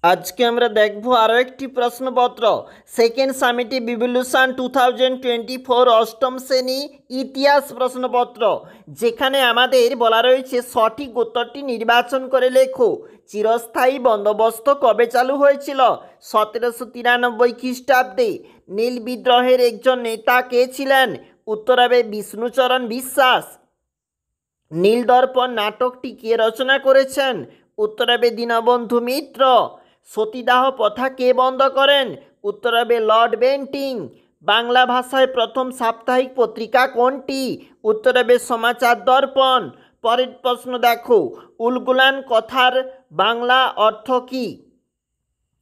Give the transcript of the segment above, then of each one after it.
আজকে আমরা দেখব আরও একটি প্রশ্নপত্র। সেকেন্ড সামিটি রিভলিউশন 2024 অষ্টম শ্রেণী ইতিহাস প্রশ্নপত্র, যেখানে আমাদের বলা রয়েছে সঠিক উত্তরটি নির্বাচন করে লেখো। চিরস্থায়ী বন্দোবস্ত কবে চালু হয়েছিল? 1793 খ্রিস্টাব্দে। নীল বিদ্রোহের একজন নেতা কে ছিলেন? উত্তর হবে বিষ্ণুচরণ বিশ্বাস। নীলদর্পণ নাটকটি কে রচনা করেছেন? উত্তর হবে দীনবন্ধু মিত্র। সতীদাহ প্রথা কে বন্ধ করেন? উত্তর হবে লর্ড বেন্টিং। বাংলা ভাষায় প্রথম সাপ্তাহিক পত্রিকা কোনটি? উত্তর হবে সমাচার দর্পণ। পরের প্রশ্ন দেখো, উলগুলান কথার বাংলা অর্থ কী?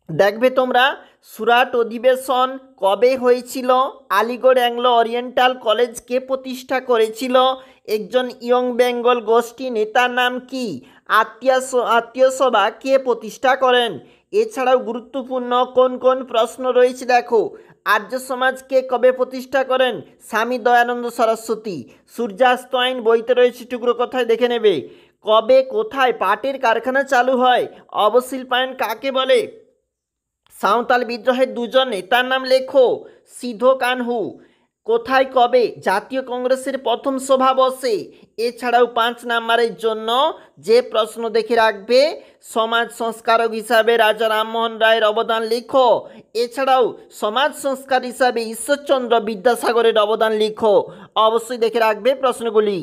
দেখবে তোমরা, সুরাট অধিবেশন কবে হয়েছিল? আলিগড় অ্যাংলো ওরিয়েন্টাল কলেজ কে প্রতিষ্ঠা করেছিল? একজন ইয়ং বেঙ্গল গোষ্ঠী নেতার নাম কি? আত্মীয় সভা কে প্রতিষ্ঠা করেন? এছাড়াও গুরুত্বপূর্ণ কোন কোন প্রশ্ন রয়েছে দেখো। আর্য সমাজকে কবে প্রতিষ্ঠা করেন? স্বামী দয়ানন্দ সরস্বতী। সূর্যাস্ত আইন বইতে রয়েছে, টুকরো কথায় দেখে নেবে। কবে কোথায় পাটের কারখানা চালু হয়? অবশিল্পায়ন কাকে বলে? সাঁওতাল বিদ্রোহের দুজন নেতার নাম লেখো। সিধো কানহু। কোথায় কবে জাতীয় কংগ্রেসের প্রথম সভা বসে? এছাড়াও 5 নম্বরের জন্য যে প্রশ্ন দেখে রাখবে, সমাজ সংস্কারক হিসাবে রাজা রামমোহন রায়ের অবদান লিখো। এছাড়াও সমাজ সংস্কার হিসাবে ঈশ্বরচন্দ্র বিদ্যাসাগরের অবদান লিখো। অবশ্যই দেখে রাখবে প্রশ্নগুলি।